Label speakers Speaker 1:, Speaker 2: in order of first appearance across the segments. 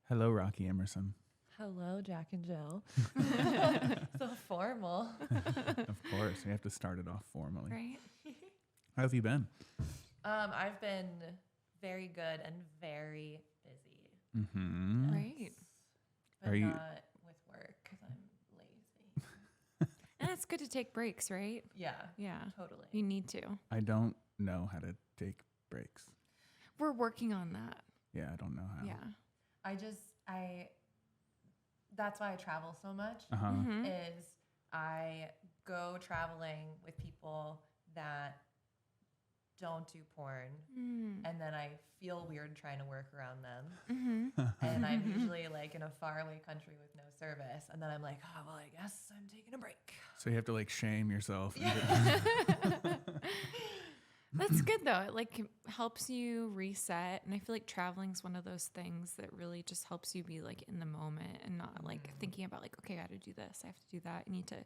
Speaker 1: Hello, Rocky Emerson.
Speaker 2: Hello, Jack and Jill. So formal.
Speaker 1: Of course, you have to start it off formally.
Speaker 3: Right?
Speaker 1: How have you been?
Speaker 2: I've been very good and very busy.
Speaker 1: Mm-hmm.
Speaker 3: Right.
Speaker 2: But
Speaker 1: Are you-
Speaker 2: not with work because I'm lazy.
Speaker 3: And it's good to take breaks, right?
Speaker 2: Yeah,
Speaker 3: Yeah.
Speaker 2: totally.
Speaker 3: You need to.
Speaker 1: I don't know how to take breaks.
Speaker 3: We're working on that.
Speaker 1: Yeah, I don't know how.
Speaker 3: Yeah.
Speaker 2: That's why I travel so much.
Speaker 1: Uh-huh.
Speaker 3: Mm-hmm.
Speaker 2: Is I go traveling with people that don't do porn, and then I feel weird trying to work around them.
Speaker 3: Mm-hmm.
Speaker 2: And I'm usually like in a faraway country with no service, and then I'm like, oh well, I guess I'm taking a break.
Speaker 1: So you have to like shame yourself.
Speaker 3: That's good though. It like helps you reset, and I feel like traveling's one of those things that really just helps you be like in the moment and not like thinking about like, okay, I got to do this, I have to do that. I need to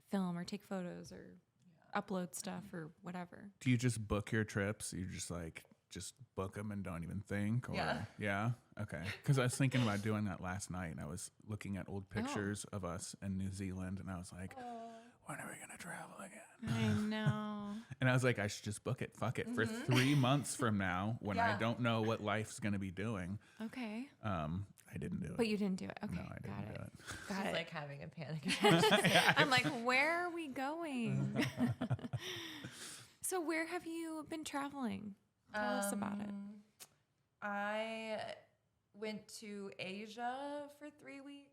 Speaker 3: film or take photos or upload stuff or whatever.
Speaker 1: Do you just book your trips? You just book them and don't even think? Or, yeah? Okay. Because I was thinking about doing that last night, and I was looking at old pictures of us in New Zealand, and I was like, when are we going to travel again?
Speaker 3: I know.
Speaker 1: And I was like, I should just book it. Fuck it. For 3 months from now, when I don't know what life's going to be doing.
Speaker 3: Okay.
Speaker 1: I didn't do it.
Speaker 3: But you didn't do it. Okay.
Speaker 1: No, I didn't do it.
Speaker 3: Got
Speaker 2: She's
Speaker 3: it.
Speaker 2: like having a panic attack.
Speaker 3: I'm like, where are we going? So where have you been traveling? Tell us about it.
Speaker 2: I went to Asia for 3 weeks,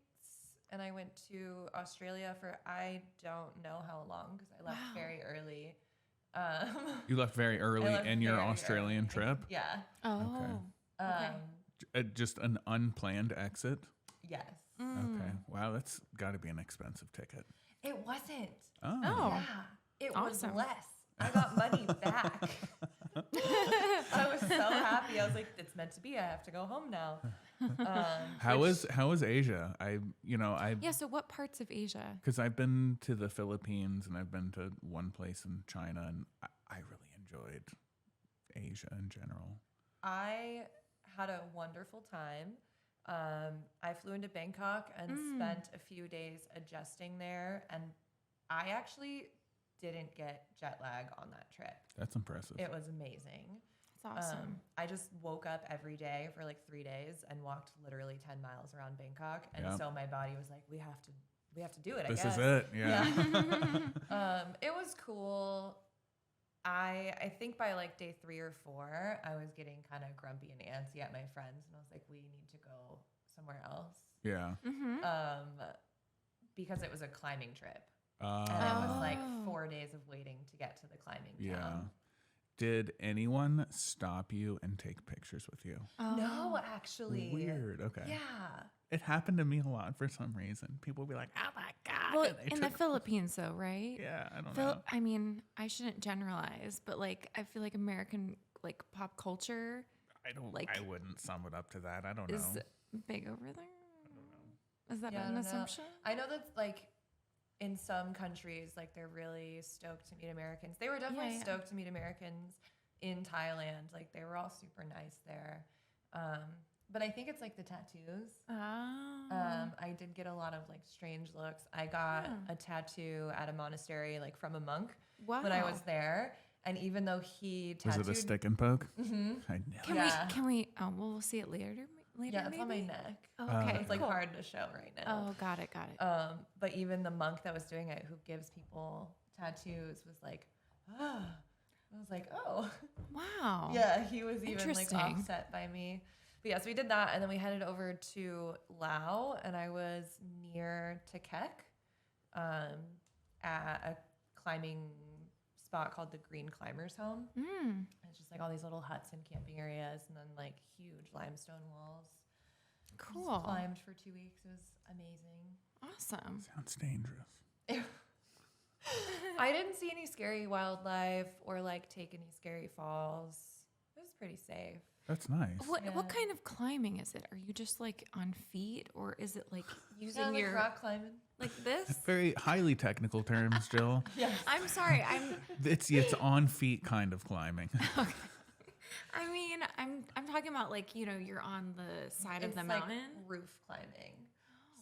Speaker 2: and I went to Australia for I don't know how long because I left very early.
Speaker 1: You left very early
Speaker 2: left
Speaker 1: in your
Speaker 2: very
Speaker 1: Australian
Speaker 2: early.
Speaker 1: trip?
Speaker 2: Yeah.
Speaker 3: Oh. Okay.
Speaker 1: Just an unplanned exit?
Speaker 2: Yes.
Speaker 1: Okay. Wow, that's got to be an expensive ticket.
Speaker 2: It wasn't.
Speaker 1: Oh.
Speaker 2: Yeah. It
Speaker 3: Awesome.
Speaker 2: was less. I got money back. I was so happy. I was like, it's meant to be. I have to go home now.
Speaker 1: How was Asia?
Speaker 3: Yeah, so what parts of Asia?
Speaker 1: Because I've been to the Philippines and I've been to one place in China, and I really enjoyed Asia in general.
Speaker 2: I had a wonderful time. I flew into Bangkok and spent a few days adjusting there, and I actually didn't get jet lag on that trip.
Speaker 1: That's impressive.
Speaker 2: It was amazing.
Speaker 3: That's awesome.
Speaker 2: I just woke up every day for like 3 days and walked literally 10 miles around Bangkok, and so my body was like, we have to do it.
Speaker 1: This
Speaker 2: I guess.
Speaker 1: is it. Yeah.
Speaker 2: It was cool. I think by like day 3 or 4, I was getting kind of grumpy and antsy at my friends, and I was like, we need to go somewhere else.
Speaker 1: Yeah.
Speaker 2: Because it was a climbing trip. And it was like 4 days of waiting to get to the climbing town.
Speaker 1: Did anyone stop you and take pictures with you?
Speaker 2: No, actually.
Speaker 1: Weird. Okay.
Speaker 2: Yeah.
Speaker 1: It happened to me a lot for some reason. People would be like, "Oh my god!"
Speaker 3: Well,
Speaker 1: and they
Speaker 3: in the
Speaker 1: took-
Speaker 3: Philippines, though, right?
Speaker 1: Yeah, I don't know.
Speaker 3: I mean, I shouldn't generalize, but like, I feel like American like pop culture
Speaker 1: I don't.
Speaker 3: like,
Speaker 1: I wouldn't sum it up to that. I don't
Speaker 3: is
Speaker 1: know.
Speaker 3: big over there. I don't know. Is that
Speaker 2: Yeah, I
Speaker 3: an
Speaker 2: don't know.
Speaker 3: assumption?
Speaker 2: I know that like in some countries, like they're really stoked to meet Americans. They were definitely stoked to meet Americans in Thailand. Like they were all super nice there. But I think it's like the tattoos. I did get a lot of like strange looks. I got a tattoo at a monastery, like from a monk when I was there. And even though he
Speaker 1: Was
Speaker 2: tattooed,
Speaker 1: it a stick and poke?
Speaker 2: Mm-hmm.
Speaker 1: I know.
Speaker 3: Can we? We'll see it later.
Speaker 2: Yeah, it's
Speaker 3: maybe?
Speaker 2: on my neck.
Speaker 3: Oh, okay,
Speaker 2: It's like
Speaker 3: cool.
Speaker 2: hard to show right now.
Speaker 3: Oh, got it.
Speaker 2: But even the monk that was doing it, who gives people tattoos, was like, I was like, oh.
Speaker 3: Wow.
Speaker 2: Yeah, he was even like
Speaker 3: Interesting.
Speaker 2: offset by me. But yeah, so we did that, and then we headed over to Laos, and I was near Tekek at a climbing spot called the Green Climbers Home. It's just like all these little huts and camping areas, and then like huge limestone walls.
Speaker 3: Cool.
Speaker 2: Just climbed for 2 weeks. It was amazing.
Speaker 3: Awesome.
Speaker 1: Sounds dangerous.
Speaker 2: I didn't see any scary wildlife or like take any scary falls. It was pretty safe.
Speaker 1: That's nice.
Speaker 3: What kind of climbing is it? Are you just like on feet, or is it like using
Speaker 2: Like
Speaker 3: your
Speaker 2: rock climbing.
Speaker 3: like this?
Speaker 1: Very highly technical terms, Jill.
Speaker 2: Yes.
Speaker 3: I'm sorry.
Speaker 1: It's on feet kind of climbing.
Speaker 3: I mean, I'm talking about like, you know, you're on the side of the
Speaker 2: like
Speaker 3: mountain.
Speaker 2: Roof climbing.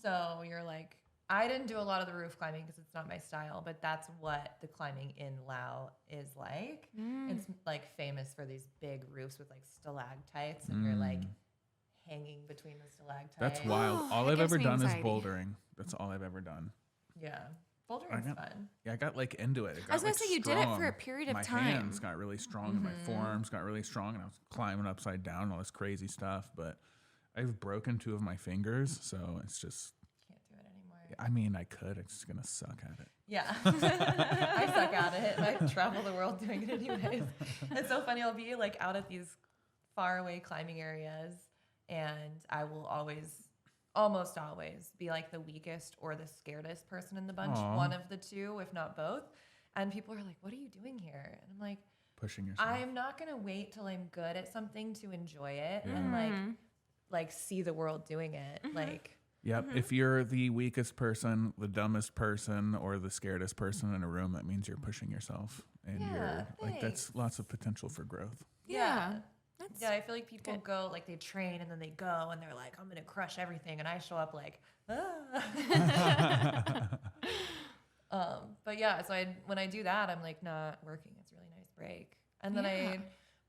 Speaker 2: So you're like, I didn't do a lot of the roof climbing because it's not my style, but that's what the climbing in Laos is like. It's like famous for these big roofs with like stalactites, and you're like hanging between the stalactites.
Speaker 1: That's wild. All
Speaker 3: that
Speaker 1: I've
Speaker 3: gives
Speaker 1: ever
Speaker 3: me
Speaker 1: done
Speaker 3: anxiety.
Speaker 1: is bouldering. That's all I've ever done.
Speaker 2: Yeah. Bouldering's fun.
Speaker 1: Yeah, I got like into it.
Speaker 3: I was going to say you did it for a period of
Speaker 1: my
Speaker 3: time.
Speaker 1: My hands got really strong and my forearms got really strong, and I was climbing upside down and all this crazy stuff. But I've broken 2 of my fingers, so it's just.
Speaker 2: Can't do it anymore.
Speaker 1: I mean, I could. I'm just going to suck at it.
Speaker 2: Yeah. I suck at it, and I travel the world doing it anyways. It's so funny. I'll be like out at these faraway climbing areas, and I will almost always be like the weakest or the scaredest person in the bunch.
Speaker 1: Aww.
Speaker 2: One of the two, if not both. And people are like, what are you doing here? And I'm like,
Speaker 1: pushing yourself.
Speaker 2: I'm not going to wait till I'm good at something to enjoy it and like see the world doing it. Like,
Speaker 1: yep. If you're the weakest person, the dumbest person, or the scaredest person in a room, that means you're pushing yourself. And you're like, that's lots of potential for growth.
Speaker 3: Yeah.
Speaker 2: Yeah, I feel like people go, like they train and then they go and they're like, I'm going to crush everything. And I show up like, but yeah, so when I do that, I'm like not working. It's a really nice break. And then I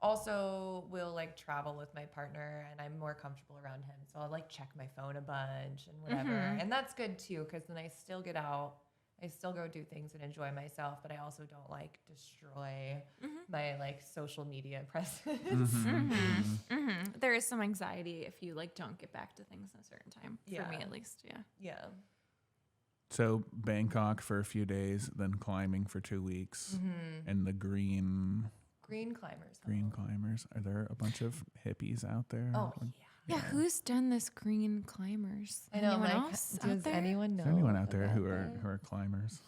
Speaker 2: also will like travel with my partner, and I'm more comfortable around him. So I'll like check my phone a bunch and whatever. And that's good too, because then I still get out. I still go do things and enjoy myself, but I also don't like destroy my like social media presence.
Speaker 3: There is some anxiety if you like don't get back to things in a certain time.
Speaker 2: Yeah.
Speaker 3: For me, at least. Yeah.
Speaker 2: Yeah.
Speaker 1: So Bangkok for a few days, then climbing for 2 weeks, and the green
Speaker 2: climbers.
Speaker 1: climbers. Are there a bunch of hippies out there?
Speaker 2: Oh,
Speaker 3: Yeah, who's done this green climbers?
Speaker 2: I know.
Speaker 3: Anyone else out
Speaker 2: Does
Speaker 3: there?
Speaker 2: anyone know?
Speaker 1: Is there anyone out there
Speaker 2: about
Speaker 1: who
Speaker 2: that?
Speaker 1: are climbers?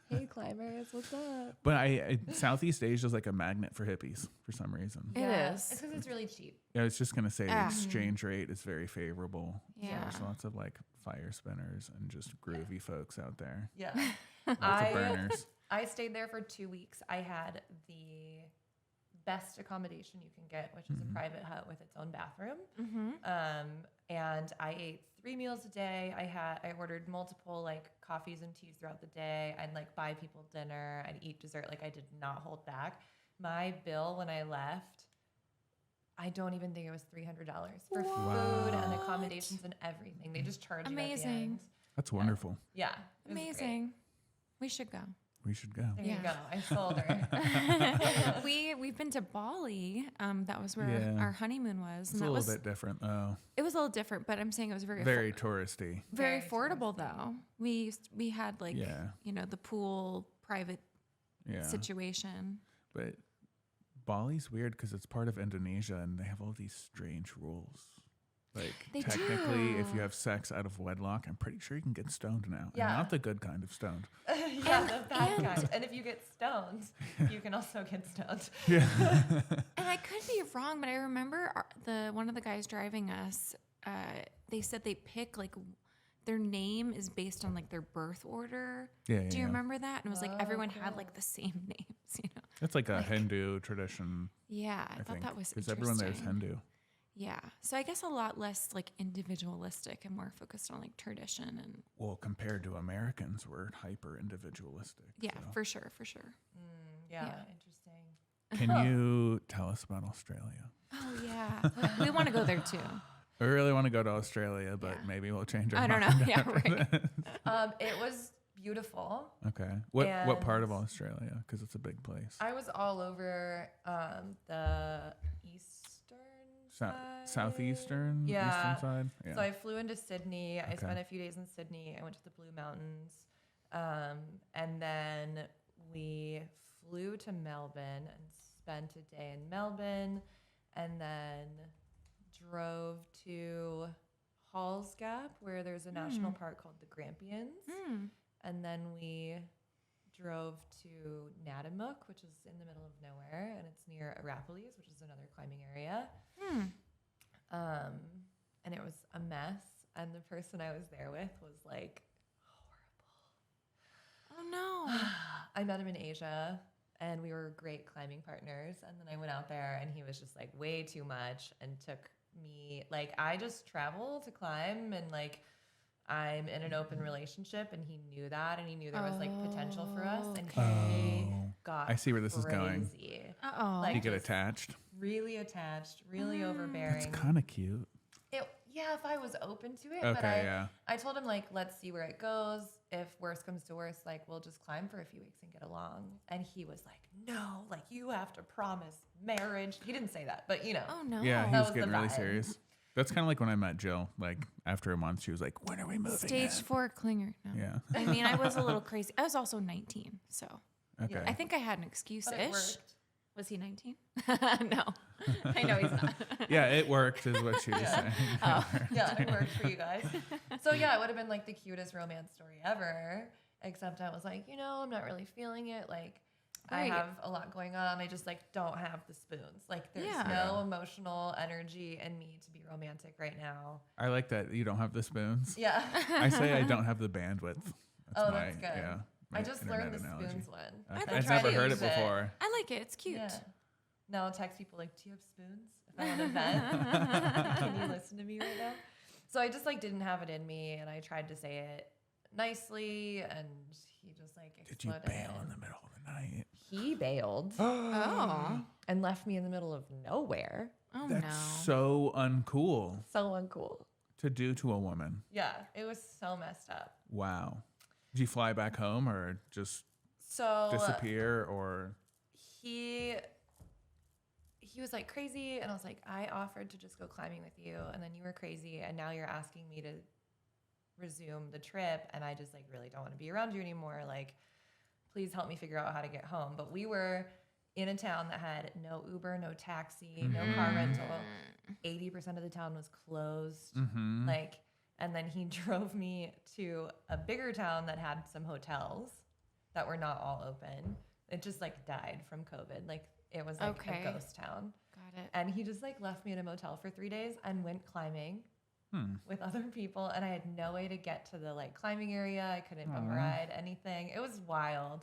Speaker 2: Hey, climbers, what's up?
Speaker 1: But Southeast Asia is like a magnet for hippies for some reason.
Speaker 3: It is.
Speaker 2: It's because it's really cheap.
Speaker 1: Yeah, I was just gonna say the exchange rate is very favorable.
Speaker 3: Yeah.
Speaker 1: There's lots of like fire spinners and just groovy folks out there.
Speaker 2: Yeah.
Speaker 1: Lots of burners.
Speaker 2: I stayed there for 2 weeks. I had the best accommodation you can get, which is a private hut with its own bathroom. And I ate 3 meals a day. I ordered multiple like coffees and teas throughout the day. I'd like buy people dinner. I'd eat dessert. Like I did not hold back. My bill when I left, I don't even think it was $300 for food and accommodations and everything. They just charge you at the end.
Speaker 1: That's wonderful.
Speaker 2: Yeah. It was
Speaker 3: Amazing. We should go.
Speaker 1: We should go.
Speaker 2: There you go. I sold her.
Speaker 3: We've been to Bali. That was where our honeymoon was.
Speaker 1: It's
Speaker 3: And
Speaker 1: a
Speaker 3: that
Speaker 1: little
Speaker 3: was
Speaker 1: bit different though.
Speaker 3: It was a little different, but I'm saying it was very
Speaker 1: touristy.
Speaker 3: very affordable though. We had like
Speaker 1: Yeah.
Speaker 3: you know, the pool private
Speaker 1: Yeah.
Speaker 3: situation.
Speaker 1: But Bali's weird because it's part of Indonesia and they have all these strange rules. Like
Speaker 3: They
Speaker 1: technically, if
Speaker 3: do.
Speaker 1: you have sex out of wedlock, I'm pretty sure you can get stoned now.
Speaker 2: Yeah.
Speaker 1: And not the good kind of stoned.
Speaker 2: Yeah, the bad kind. And if you get stoned, you can also get stoned.
Speaker 1: Yeah.
Speaker 3: And I could be wrong, but I remember one of the guys driving us. They said they pick like their name is based on like their birth order.
Speaker 1: Yeah.
Speaker 3: Do you remember that? And it was like everyone had
Speaker 2: cool.
Speaker 3: like the same names, you know?
Speaker 1: It's like a Hindu tradition.
Speaker 3: Yeah, I thought
Speaker 1: think,
Speaker 3: that was
Speaker 1: because
Speaker 3: interesting.
Speaker 1: everyone there is Hindu.
Speaker 3: Yeah, so I guess a lot less like individualistic and more focused on like tradition and.
Speaker 1: Well, compared to Americans, we're hyper individualistic.
Speaker 3: Yeah,
Speaker 1: so.
Speaker 3: for sure.
Speaker 2: Yeah,
Speaker 3: Yeah.
Speaker 2: interesting.
Speaker 1: Can you tell us about Australia?
Speaker 3: Oh yeah, we want to go there too.
Speaker 1: I really want to go to Australia, but maybe we'll change our
Speaker 3: I don't know.
Speaker 1: mind
Speaker 3: Yeah,
Speaker 1: after
Speaker 3: right.
Speaker 1: that.
Speaker 2: It was beautiful.
Speaker 1: Okay. What part of
Speaker 2: And-
Speaker 1: Australia? Because it's a big place.
Speaker 2: I was all over the eastern side.
Speaker 1: Southeastern?
Speaker 2: Yeah.
Speaker 1: Eastern side? Yeah.
Speaker 2: So I flew into Sydney. I
Speaker 1: Okay.
Speaker 2: spent a few days in Sydney. I went to the Blue Mountains. And then we flew to Melbourne and spent a day in Melbourne, and then drove to Halls Gap, where there's a national park called the Grampians. And then we drove to Natimuc, which is in the middle of nowhere, and it's near Arapiles, which is another climbing area. And it was a mess, and the person I was there with was like
Speaker 3: Oh no.
Speaker 2: I met him in Asia, and we were great climbing partners. And then I went out there and he was just like way too much and took me, like, I just travel to climb and like I'm in an open relationship and he knew that and he knew there was like potential for us and he got
Speaker 1: I see where this is going.
Speaker 2: Like,
Speaker 1: you get attached.
Speaker 2: Really attached, really overbearing.
Speaker 1: That's kind of cute.
Speaker 2: Yeah, if I was open to it.
Speaker 1: Okay,
Speaker 2: but I told him, like, let's see where it goes. If worse comes to worse, like, we'll just climb for a few weeks and get along. And he was like, no, like, you have to promise marriage. He didn't say that, but, you know.
Speaker 3: Oh, no.
Speaker 1: Yeah, he was getting really serious. That's kind of like when I met Jill. Like, after a month, she was like, when are we moving?
Speaker 3: Stage 4 clinger. No.
Speaker 1: Yeah.
Speaker 3: I mean, I was a little crazy. I was also 19, so.
Speaker 1: Okay.
Speaker 3: I think I had an excuse-ish. Was he 19? No.
Speaker 2: I know he's not.
Speaker 1: Yeah, it worked is what she was saying.
Speaker 2: Yeah, it worked for you guys. So yeah, it would have been like the cutest romance story ever, except I was like, you know, I'm not really feeling it. Like I have a lot going on. I just like don't have the spoons. Like there's no emotional energy in me to be romantic right now.
Speaker 1: I like that you don't have the spoons.
Speaker 2: Yeah.
Speaker 1: I say I don't have the bandwidth.
Speaker 2: That's good.
Speaker 1: Yeah.
Speaker 2: I just learned the spoons one.
Speaker 1: I've never heard it before.
Speaker 3: I like it. It's cute.
Speaker 2: Yeah. Now I'll text people like, do you have spoons? If I'm at an event, can you listen to me right now? So I just like didn't have it in me, and I tried to say it nicely, and he just like exploded.
Speaker 1: Did you bail in the middle of the night?
Speaker 2: He bailed. And left me in the middle of nowhere.
Speaker 3: Oh,
Speaker 1: That's
Speaker 3: no.
Speaker 1: so uncool.
Speaker 2: So uncool.
Speaker 1: To do to a woman.
Speaker 2: Yeah, it was so messed up.
Speaker 1: Wow. Did you fly back home or just disappear or?
Speaker 2: He was like crazy, and I was like, I offered to just go climbing with you, and then you were crazy, and now you're asking me to resume the trip, and I just like really don't want to be around you anymore. Like, please help me figure out how to get home. But we were in a town that had no Uber, no taxi, no car rental. 80% of the town was closed. Like, and then he drove me to a bigger town that had some hotels that were not all open. It just like died from COVID. Like it was like a ghost town.
Speaker 3: Got it.
Speaker 2: And he just like left me in a motel for 3 days and went climbing with other people. And I had no way to get to the like climbing area. I couldn't ride anything. It was wild.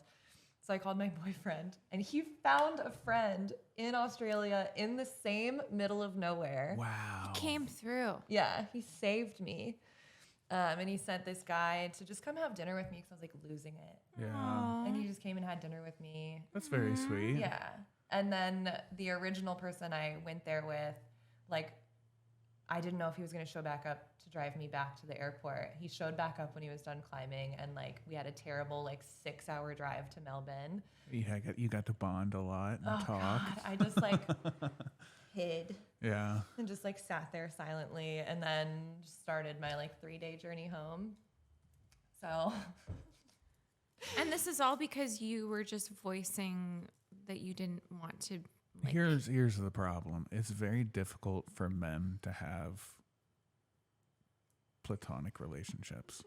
Speaker 2: So I called my boyfriend, and he found a friend in Australia in the same middle of nowhere.
Speaker 1: Wow.
Speaker 3: He came through.
Speaker 2: Yeah, he saved me. And he sent this guy to just come have dinner with me because I was like losing it.
Speaker 1: Yeah.
Speaker 3: Aww.
Speaker 2: And he just came and had dinner with me.
Speaker 1: That's very sweet.
Speaker 2: Yeah. And then the original person I went there with, like, I didn't know if he was going to show back up to drive me back to the airport. He showed back up when he was done climbing, and like we had a terrible like 6-hour drive to Melbourne.
Speaker 1: You got to bond a lot and talk.
Speaker 2: God, I just like hid.
Speaker 1: Yeah.
Speaker 2: And just like sat there silently, and then just started my like 3-day journey home. So.
Speaker 3: And this is all because you were just voicing that you didn't want to. Like,
Speaker 1: Here's the problem. It's very difficult for men to have platonic relationships.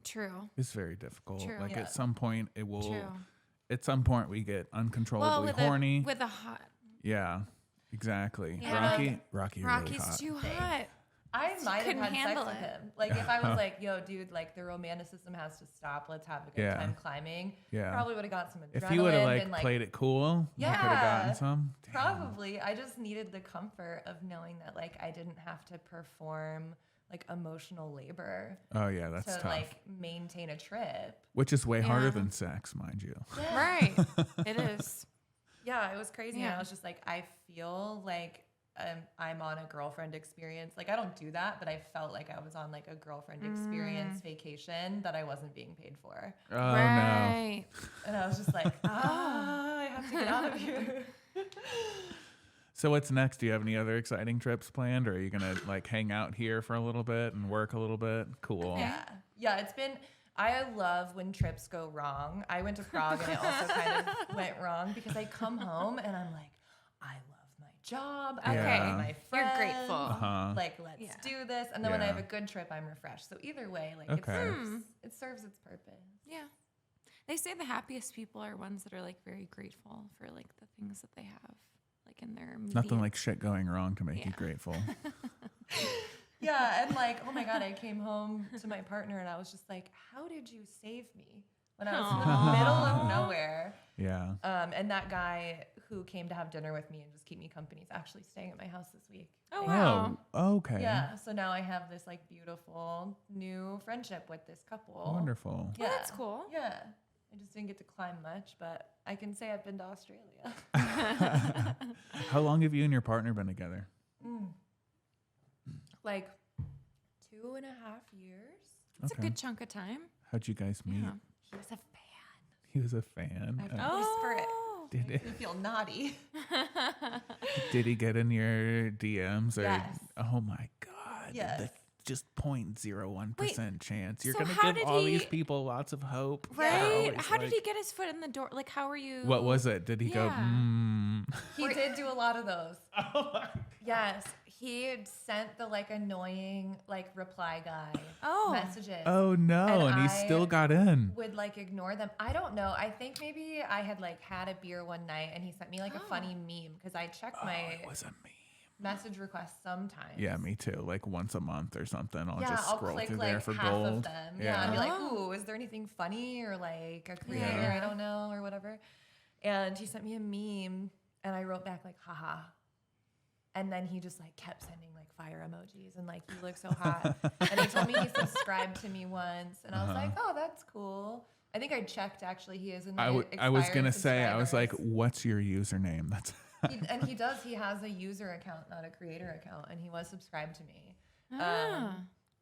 Speaker 3: True.
Speaker 1: It's very difficult.
Speaker 3: True.
Speaker 1: Like
Speaker 2: Yeah.
Speaker 1: at some point it will.
Speaker 3: True.
Speaker 1: At some point we get uncontrollably horny.
Speaker 3: With a hot.
Speaker 1: Yeah. Exactly.
Speaker 3: Yeah.
Speaker 1: Rocky.
Speaker 3: Rocky's
Speaker 1: really hot.
Speaker 3: too hot.
Speaker 2: I might have
Speaker 3: couldn't
Speaker 2: had sex
Speaker 3: handle
Speaker 2: with
Speaker 3: it.
Speaker 2: him. Like if I was like, yo, dude, like the romanticism has to stop. Let's have a good time climbing.
Speaker 1: Yeah.
Speaker 2: Probably would have got some adrenaline.
Speaker 1: If he would have
Speaker 2: and, like
Speaker 1: played it cool, you could have gotten some. Damn.
Speaker 2: Probably. I just needed the comfort of knowing that like I didn't have to perform like emotional labor
Speaker 1: Oh yeah, that's
Speaker 2: to
Speaker 1: tough.
Speaker 2: like maintain a trip.
Speaker 1: Which is way harder
Speaker 3: Yeah.
Speaker 1: than sex, mind you.
Speaker 3: Right. It is.
Speaker 2: Yeah, it was crazy. And
Speaker 3: Yeah.
Speaker 2: I was just like, I feel like I'm on a girlfriend experience. Like I don't do that, but I felt like I was on like a girlfriend experience vacation that I wasn't being paid for.
Speaker 1: Oh
Speaker 3: Right.
Speaker 2: And I was just like, I have to get out of here.
Speaker 1: no. So what's next? Do you have any other exciting trips planned, or are you gonna like hang out here for a little bit and work a little bit? Cool.
Speaker 2: Yeah, it's been, I love when trips go wrong. I went to Prague and it also kind of went wrong because I come home and I'm like, I love my job. I
Speaker 1: Okay.
Speaker 2: love my
Speaker 3: You're
Speaker 2: friends.
Speaker 3: grateful.
Speaker 1: Uh-huh.
Speaker 2: Like, let's
Speaker 3: Yeah.
Speaker 2: do this. And then when I
Speaker 1: Yeah.
Speaker 2: have a good trip, I'm refreshed. So either way, like
Speaker 1: Okay.
Speaker 2: it serves its purpose.
Speaker 3: Yeah. They say the happiest people are ones that are like very grateful for like the things that they have, like in their
Speaker 1: Nothing
Speaker 3: immediate-
Speaker 1: like shit going wrong to make you
Speaker 3: Yeah.
Speaker 1: grateful.
Speaker 2: Yeah, and like, oh my God, I came home to my partner and I was just like, how did you save me? when I was in the middle of nowhere.
Speaker 1: Yeah.
Speaker 2: And that guy who came to have dinner with me and just keep me company is actually staying at my house this week.
Speaker 3: Oh, wow.
Speaker 1: Oh, okay.
Speaker 2: Yeah. So now I have this like beautiful new friendship with this couple.
Speaker 1: Wonderful.
Speaker 2: Yeah.
Speaker 3: Oh, that's cool.
Speaker 2: Yeah. I just didn't get to climb much, but I can say I've been to Australia.
Speaker 1: How long have you and your partner been together?
Speaker 2: Like 2.5 years.
Speaker 3: It's a good chunk of time.
Speaker 1: How'd you guys meet?
Speaker 3: Yeah.
Speaker 2: He was a fan.
Speaker 1: He was a fan.
Speaker 2: I have to whisper it.
Speaker 1: Did
Speaker 2: Makes me feel naughty.
Speaker 1: Did he get in your DMs? Or,
Speaker 2: Yes.
Speaker 1: Oh my God.
Speaker 2: Yes.
Speaker 1: Just 0.01% chance. You're
Speaker 3: so
Speaker 1: going to
Speaker 3: how
Speaker 1: give
Speaker 3: did
Speaker 1: all
Speaker 3: he-
Speaker 1: these people lots of hope.
Speaker 3: Right?
Speaker 1: Always
Speaker 3: How did
Speaker 1: like-
Speaker 3: he get his foot in the door? Like, how are you?
Speaker 1: What was it? Did he go,
Speaker 3: Yeah.
Speaker 2: He did do a lot of those.
Speaker 1: Oh my.
Speaker 2: Yes. He had sent the like annoying like reply guy messages.
Speaker 1: Oh no. And he still got in.
Speaker 2: Would like ignore them. I don't know. I think maybe I had like had a beer one night and he sent me like a funny meme because I checked my
Speaker 1: It was a meme.
Speaker 2: message requests sometimes.
Speaker 1: Yeah, me too. Like once a month or something. I'll
Speaker 2: Yeah,
Speaker 1: just
Speaker 2: I'll
Speaker 1: scroll
Speaker 2: click
Speaker 1: through
Speaker 2: like
Speaker 1: there for
Speaker 2: half
Speaker 1: gold.
Speaker 2: of them. Yeah, and be like, ooh, is there anything funny or like a creator
Speaker 3: Yeah.
Speaker 2: I don't know or whatever? And he sent me a meme and I wrote back like, haha. And then he just like kept sending like fire emojis and like, you look so hot. And he told me he subscribed to me once. And I was like, oh, that's cool. I think I checked actually. He is in my
Speaker 1: I was going to
Speaker 2: expired
Speaker 1: say, I was like,
Speaker 2: subscribers.
Speaker 1: what's your username? That's
Speaker 2: And he does. He has a user account, not a creator account. And he was subscribed to me.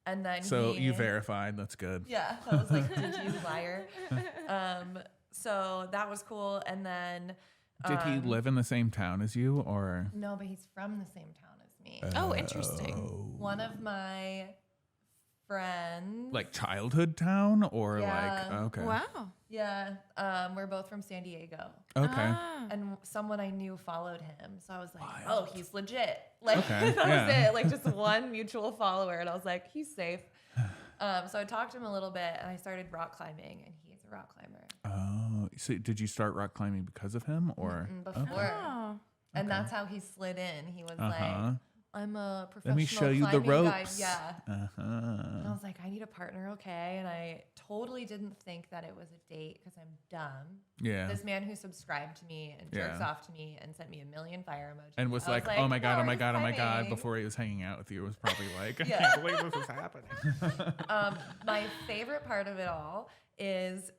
Speaker 2: And then
Speaker 1: so you verified. That's good.
Speaker 2: Yeah. I was like, did you liar? So that was cool. And then
Speaker 1: Did he live in the same town as you or?
Speaker 2: no, but he's from the same town as me.
Speaker 3: Oh, interesting.
Speaker 2: One of my friends.
Speaker 1: Like childhood town or
Speaker 2: Yeah.
Speaker 1: like, okay.
Speaker 3: Wow.
Speaker 2: Yeah. We're both from San Diego.
Speaker 1: Okay.
Speaker 3: Ah.
Speaker 2: And someone I knew followed him. So I was like, oh, he's legit. Like,
Speaker 1: Okay,
Speaker 2: that
Speaker 1: yeah.
Speaker 2: was it. Like, just one mutual follower. And I was like, he's safe. So I talked to him a little bit and I started rock climbing, and he's a rock climber.
Speaker 1: Oh, so did you start rock climbing because of him or?
Speaker 2: Before.
Speaker 3: Oh.
Speaker 2: And that's how he slid in. He was
Speaker 1: Uh-huh.
Speaker 2: like, I'm a professional
Speaker 1: Let me show you the
Speaker 2: climbing guide.
Speaker 1: ropes.
Speaker 2: Yeah. And I
Speaker 1: Uh-huh.
Speaker 2: was like, I need a partner, okay? And I totally didn't think that it was a date because I'm dumb.
Speaker 1: Yeah.
Speaker 2: This man who subscribed to me and jerks
Speaker 1: Yeah.
Speaker 2: off to me and sent me a million fire emojis.
Speaker 1: And was
Speaker 2: I
Speaker 1: like, oh my God,
Speaker 2: no,
Speaker 1: oh my
Speaker 2: he's
Speaker 1: God, oh my God.
Speaker 2: climbing.
Speaker 1: Before he was hanging out with you, it was probably like, I
Speaker 2: Yeah.
Speaker 1: can't believe this is happening.
Speaker 2: My favorite part of it all is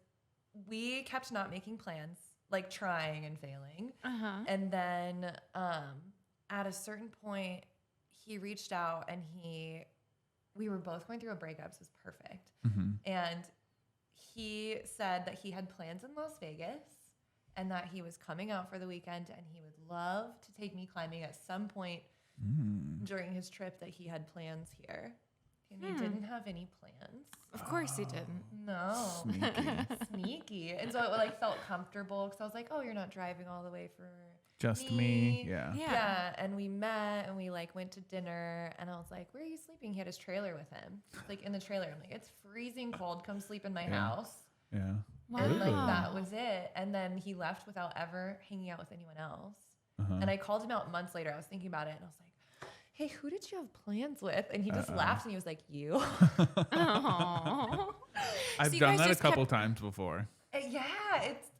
Speaker 2: we kept not making plans, like trying and failing.
Speaker 3: Uh-huh.
Speaker 2: And then at a certain point, he reached out and we were both going through a breakup. So it was perfect.
Speaker 1: Mm-hmm.
Speaker 2: And he said that he had plans in Las Vegas and that he was coming out for the weekend and he would love to take me climbing at some point during his trip, that he had plans here. And he didn't have any plans.
Speaker 3: Of course he didn't.
Speaker 2: No.
Speaker 1: Sneaky.
Speaker 2: Sneaky. And so it like felt comfortable because I was like, oh, you're not driving all the way for
Speaker 1: Just me. Yeah.
Speaker 3: Yeah.
Speaker 2: and we met and we like went to dinner and I was like, where are you sleeping? He had his trailer with him. Like in the trailer. I'm like, it's freezing cold. Come sleep in my house.
Speaker 1: Yeah.
Speaker 3: Wow.
Speaker 2: And like that was it. And then he left without ever hanging out with anyone else.
Speaker 1: Uh-huh.
Speaker 2: And I called him out months later. I was thinking about it and I was like, hey, who did you have plans with? And he just laughed and he was like, you.
Speaker 3: Aw.
Speaker 1: I've
Speaker 3: you
Speaker 1: done
Speaker 3: guys
Speaker 1: that a
Speaker 3: just
Speaker 1: couple times before.
Speaker 2: Yeah,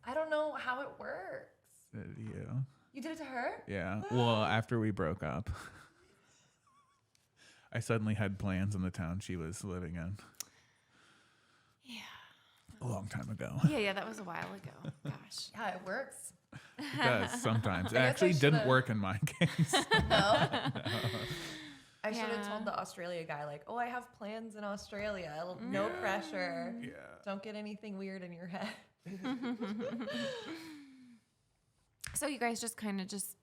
Speaker 2: I don't know how it works.
Speaker 1: Yeah.
Speaker 2: You did it to her?
Speaker 1: Yeah. Well, after we broke up, I suddenly had plans in the town she was living in.
Speaker 3: Yeah.
Speaker 1: A long time ago.
Speaker 3: Yeah, that was a while ago. Gosh.
Speaker 2: Yeah, it works.
Speaker 1: It does sometimes. It
Speaker 2: I guess I
Speaker 1: actually didn't
Speaker 2: should've-
Speaker 1: work in my case.
Speaker 2: No. I should have
Speaker 3: Yeah.
Speaker 2: told the Australia guy, like, oh, I have plans in Australia. No pressure.
Speaker 1: Yeah.
Speaker 2: Don't get anything weird in your head.
Speaker 3: So you guys just kind of just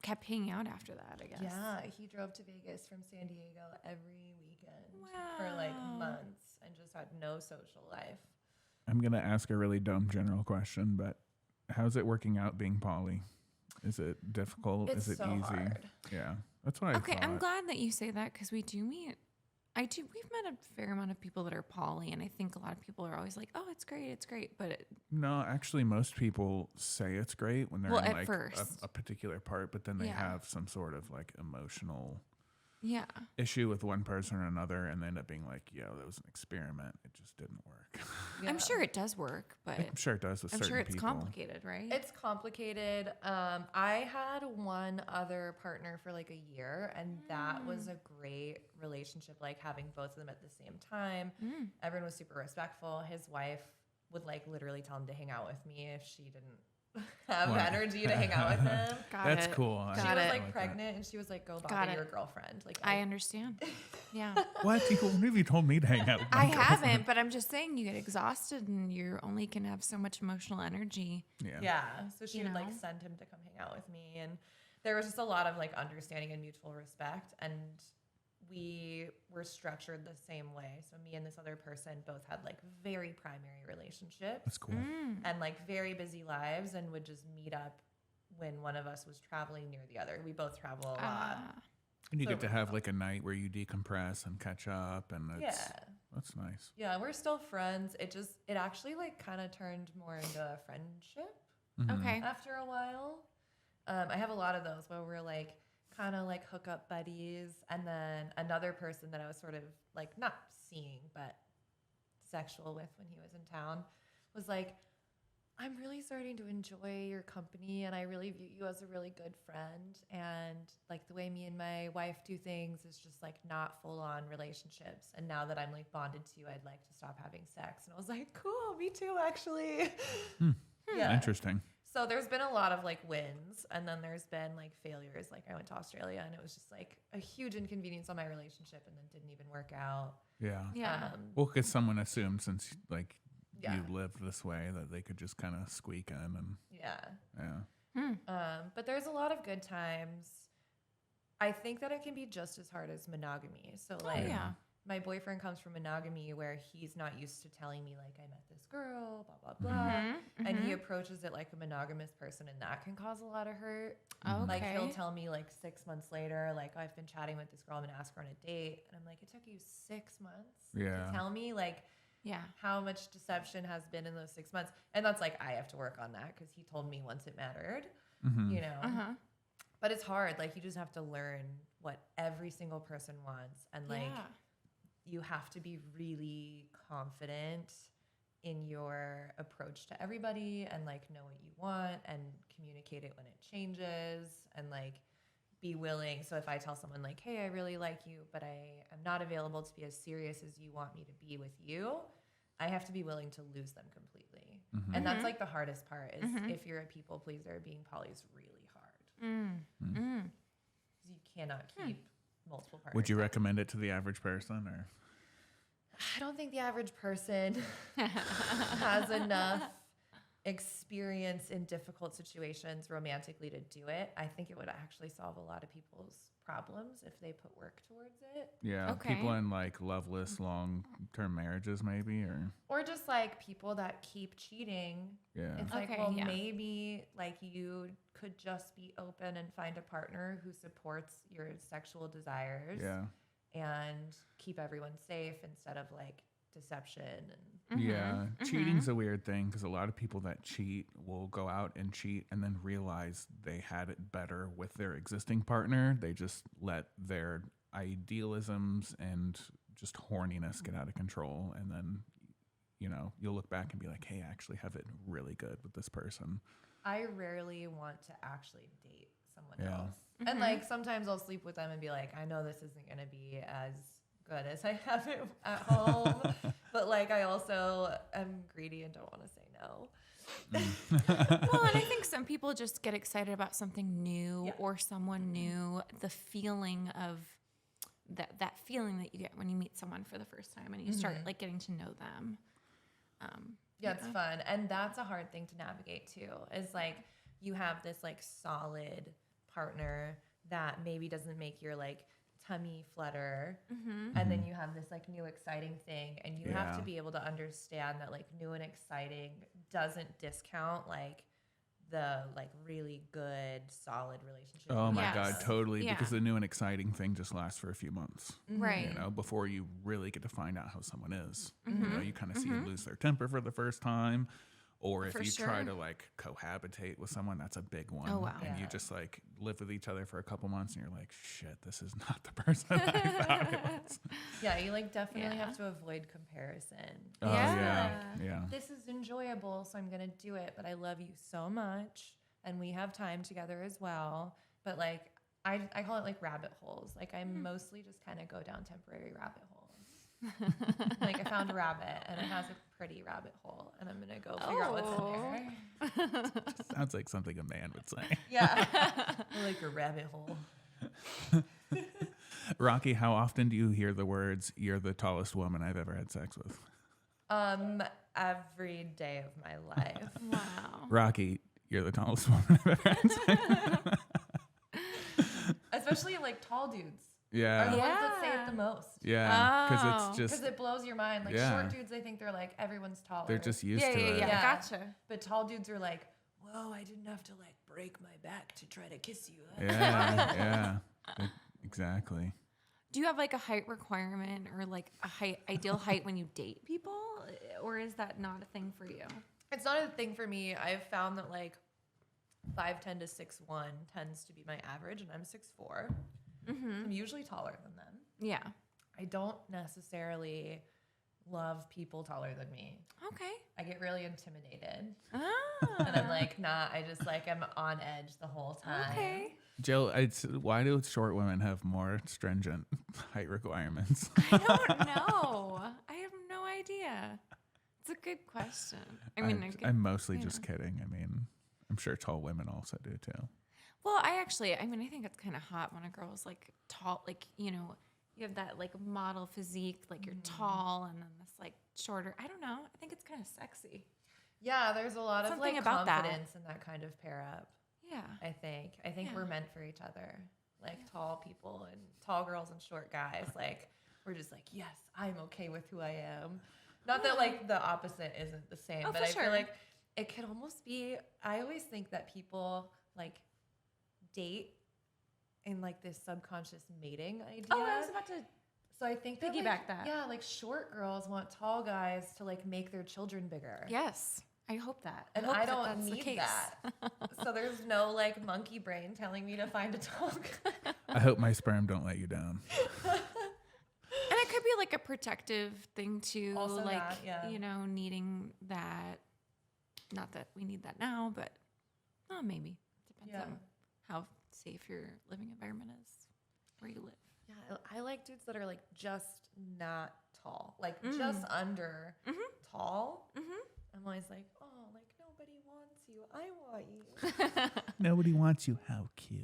Speaker 3: kept hanging out after that, I guess.
Speaker 2: Yeah, he drove to Vegas from San Diego every weekend for like
Speaker 3: Wow.
Speaker 2: months and just had no social life.
Speaker 1: I'm going to ask a really dumb general question, but how's it working out being poly? Is it difficult?
Speaker 2: It's
Speaker 1: Is it
Speaker 2: so
Speaker 1: easy?
Speaker 2: hard.
Speaker 1: Yeah. That's what I
Speaker 3: Okay,
Speaker 1: thought.
Speaker 3: I'm glad that you say that because we do meet. We've met a fair amount of people that are poly, and I think a lot of people are always like, "Oh, it's great," but
Speaker 1: No, actually, most people say it's great when they're
Speaker 3: Well,
Speaker 1: in
Speaker 3: at
Speaker 1: like
Speaker 3: first.
Speaker 1: a particular part, but then they
Speaker 3: Yeah.
Speaker 1: have some sort of like emotional issue with one person or another, and they end up being like, yeah, that was an experiment. It just didn't work.
Speaker 3: Yeah. I'm sure it does work, but
Speaker 1: I'm sure it does with certain people. I'm sure
Speaker 3: it's complicated, right?
Speaker 2: It's complicated. I had one other partner for like a year, and that was a great relationship, like having both of them at the same time. Everyone was super respectful. His wife would like literally tell him to hang out with me if she didn't have energy to hang out with him.
Speaker 1: That's cool.
Speaker 2: She was like pregnant, and she was like, "Go bother your girlfriend." Like
Speaker 3: I understand. Yeah.
Speaker 1: What? When have you told me to hang out with my girlfriend?
Speaker 3: haven't, but I'm just saying you get exhausted and you only can have so much emotional energy.
Speaker 2: Yeah. So she would like send him to come hang out with me, and there was just a lot of like understanding and mutual respect, and we were structured the same way. So me and this other person both had like very primary relationships.
Speaker 1: That's cool.
Speaker 2: And like very busy lives, and would just meet up when one of us was traveling near the other. We both travel a lot.
Speaker 1: And you get to have like a night where you decompress and catch up, and that's nice.
Speaker 2: Yeah, we're still friends. It actually like kind of turned more into a friendship.
Speaker 3: Okay.
Speaker 2: After a while. I have a lot of those where we're like kind of like hookup buddies, and then another person that I was sort of like not seeing but sexual with when he was in town was like, I'm really starting to enjoy your company, and I really view you as a really good friend, and like the way me and my wife do things is just like not full on relationships, and now that I'm like bonded to you, I'd like to stop having sex. And I was like, cool, me too, actually.
Speaker 1: Yeah, interesting.
Speaker 2: So there's been a lot of like wins, and then there's been like failures. Like I went to Australia, and it was just like a huge inconvenience on my relationship, and then didn't even work out.
Speaker 3: Yeah.
Speaker 1: Well, because someone assumed since like you lived this way that they could just kind of squeak in, and
Speaker 2: but there's a lot of good times. I think that it can be just as hard as monogamy. So like my boyfriend comes from monogamy where he's not used to telling me like I met this girl, blah, blah, blah. And he approaches it like a monogamous person, and that can cause a lot of hurt. Like he'll tell me like 6 months later, like I've been chatting with this girl, I'm gonna ask her on a date. And I'm like, it took you 6 months to tell me like how much deception has been in those 6 months. And that's like, I have to work on that because he told me once it mattered, you know? But it's hard. Like you just have to learn what every single person wants. And like, you have to be really confident in your approach to everybody, and like know what you want and communicate it when it changes, and like be willing. So if I tell someone like, hey, I really like you, but I am not available to be as serious as you want me to be with you, I have to be willing to lose them completely. And that's like the hardest part is if you're a people pleaser, being poly is really hard. Because you cannot keep multiple partners.
Speaker 1: Would you recommend it to the average person, or?
Speaker 2: I don't think the average person has enough experience in difficult situations romantically to do it. I think it would actually solve a lot of people's problems if they put work towards it.
Speaker 1: Yeah, people in like loveless long-term marriages maybe,
Speaker 2: or just like people that keep cheating.
Speaker 1: Yeah.
Speaker 2: It's like, maybe like you could just be open and find a partner who supports your sexual desires.
Speaker 1: Yeah.
Speaker 2: And keep everyone safe instead of like deception. And
Speaker 1: cheating's a weird thing because a lot of people that cheat will go out and cheat and then realize they had it better with their existing partner. They just let their idealisms and just horniness get out of control, and then you'll look back and be like, hey, I actually have it really good with this person.
Speaker 2: I rarely want to actually date someone else. And like sometimes I'll sleep with them and be like, I know this isn't going to be as good as I have it at home, but like I also am greedy and don't want to say no.
Speaker 3: Well, and I think some people just get excited about something new or someone new. The feeling of that feeling that you get when you meet someone for the first time and you start like getting to know them.
Speaker 2: It's fun. And that's a hard thing to navigate too, is like you have this like solid partner that maybe doesn't make your like tummy flutter, and then you have this like new exciting thing, and you have to be able to understand that like new and exciting doesn't discount like the like really good solid relationship.
Speaker 1: Oh my God, totally. Because the new and exciting thing just lasts for a few months,
Speaker 3: right?
Speaker 1: Before you really get to find out how someone is. You kind of see them lose their temper for the first time, Or if
Speaker 3: For
Speaker 1: you
Speaker 3: sure.
Speaker 1: try to like cohabitate with someone, that's a big one.
Speaker 3: Oh, wow.
Speaker 1: And you
Speaker 2: Yeah.
Speaker 1: just like live with each other for a couple months and you're like, shit, this is not the person I thought it was.
Speaker 2: Yeah, you like definitely
Speaker 3: Yeah.
Speaker 2: have to avoid comparison.
Speaker 1: Oh,
Speaker 3: Yeah.
Speaker 1: yeah.
Speaker 2: This is enjoyable, so I'm gonna do it, but I love you so much and we have time together as well. But like I call it like rabbit holes. Like I mostly just kind of go down temporary rabbit holes. Like I found a rabbit and it has a pretty rabbit hole and I'm gonna go figure out what's in there.
Speaker 1: Sounds like something a man would say.
Speaker 2: Yeah. I like your rabbit hole.
Speaker 1: Rocky, how often do you hear the words, "You're the tallest woman I've ever had sex with"?
Speaker 2: Every day of my life.
Speaker 3: Wow.
Speaker 1: Rocky, you're the tallest woman I've ever had sex with.
Speaker 2: Especially like tall dudes. Are
Speaker 1: Yeah.
Speaker 2: the ones that say it the most.
Speaker 1: Yeah. Because
Speaker 3: Oh.
Speaker 1: it's just,
Speaker 2: Because it blows your mind. Like
Speaker 1: Yeah.
Speaker 2: short dudes, I think they're like everyone's taller.
Speaker 1: they're just used
Speaker 3: Yeah,
Speaker 1: to
Speaker 3: yeah,
Speaker 1: it.
Speaker 3: yeah.
Speaker 2: Yeah.
Speaker 3: Gotcha.
Speaker 2: But tall dudes are like, whoa, I didn't have to like break my back to try to kiss you.
Speaker 1: Yeah. Exactly.
Speaker 3: Do you have like a height requirement or like a ideal height when you date people? Or is that not a thing for you?
Speaker 2: It's not a thing for me. I've found that like 5'10" to 6'1" tends to be my average, and I'm 6'4". I'm usually taller than them.
Speaker 3: Yeah.
Speaker 2: I don't necessarily love people taller than me.
Speaker 3: Okay.
Speaker 2: I get really intimidated.
Speaker 3: Ah.
Speaker 2: And I'm like, nah, I just like am on edge the whole time.
Speaker 3: Okay.
Speaker 1: Jill, why do short women have more stringent height requirements?
Speaker 3: I don't know. I have no idea. It's a good question. I mean,
Speaker 1: I'm mostly
Speaker 3: you
Speaker 1: just
Speaker 3: know.
Speaker 1: kidding. I mean, I'm sure tall women also do too.
Speaker 3: Well, I think it's kind of hot when a girl's like tall, like, you know, you have that like model physique, like you're tall and then this like shorter. I don't know. I think it's kind of sexy.
Speaker 2: Yeah, there's a lot of
Speaker 3: Something
Speaker 2: like
Speaker 3: about that.
Speaker 2: confidence in that kind of pair up.
Speaker 3: Yeah.
Speaker 2: I think
Speaker 3: Yeah.
Speaker 2: we're meant for each other. Like tall people and tall girls and short guys. Like we're just like, yes, I'm okay with who I am. Not that like the opposite isn't the same,
Speaker 3: Oh,
Speaker 2: but
Speaker 3: for
Speaker 2: I
Speaker 3: sure.
Speaker 2: feel like it could almost be. I always think that people like date in like this subconscious mating idea.
Speaker 3: Oh, I was about to.
Speaker 2: So I think that,
Speaker 3: piggyback
Speaker 2: like,
Speaker 3: that.
Speaker 2: Yeah, like short girls want tall guys to like make their children bigger.
Speaker 3: Yes. I hope that.
Speaker 2: And
Speaker 3: hope
Speaker 2: I
Speaker 3: that
Speaker 2: don't
Speaker 3: that's the
Speaker 2: need
Speaker 3: case.
Speaker 2: that. So there's no like monkey brain telling me to find a tall guy.
Speaker 1: I hope my sperm don't let you down.
Speaker 3: And it could be like a protective thing too,
Speaker 2: Also
Speaker 3: like
Speaker 2: that, yeah.
Speaker 3: you know, needing that. Not that we need that now, but maybe depends
Speaker 2: Yeah.
Speaker 3: on how safe your living environment is where you live.
Speaker 2: Yeah, I like dudes that are like just not tall, like just under tall. I'm always like, oh, like nobody wants you. I want you.
Speaker 1: Nobody wants you. How cute.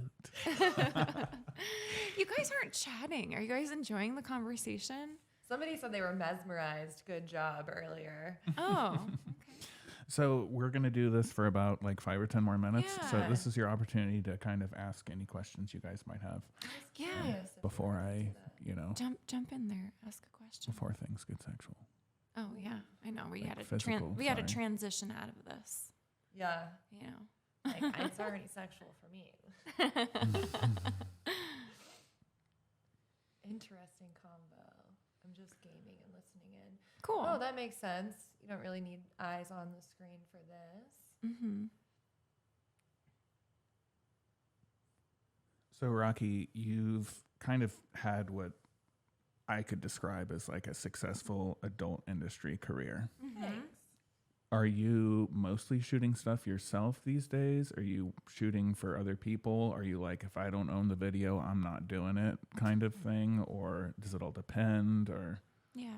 Speaker 3: You guys aren't chatting. Are you guys enjoying the conversation?
Speaker 2: Somebody said they were mesmerized. Good job earlier.
Speaker 3: Oh, okay.
Speaker 1: So we're going to do this for about like 5 or 10 more minutes. So
Speaker 3: Yeah.
Speaker 1: this is your opportunity to kind of ask any questions you guys might have
Speaker 3: Yeah.
Speaker 2: Yes, if
Speaker 1: before
Speaker 2: we
Speaker 1: I,
Speaker 2: do that.
Speaker 1: you know,
Speaker 3: Jump in there. Ask a question.
Speaker 1: before things get sexual.
Speaker 3: Oh yeah, I know. We
Speaker 1: Like
Speaker 3: had to
Speaker 1: physical,
Speaker 3: we had to
Speaker 1: sorry.
Speaker 3: transition out of this.
Speaker 2: Yeah,
Speaker 3: You know.
Speaker 2: like it's already sexual for me. Interesting combo. I'm just gaming and listening in.
Speaker 3: Cool.
Speaker 2: Oh, that makes sense. You don't really need eyes on the screen for this.
Speaker 3: Mm-hmm.
Speaker 1: So Rocky, you've kind of had what I could describe as like a successful adult industry career.
Speaker 2: Thanks.
Speaker 1: Are you mostly shooting stuff yourself these days? Are you shooting for other people? Are you like, if I don't own the video, I'm not doing it kind of thing? Or does it all depend? Or
Speaker 3: Yeah.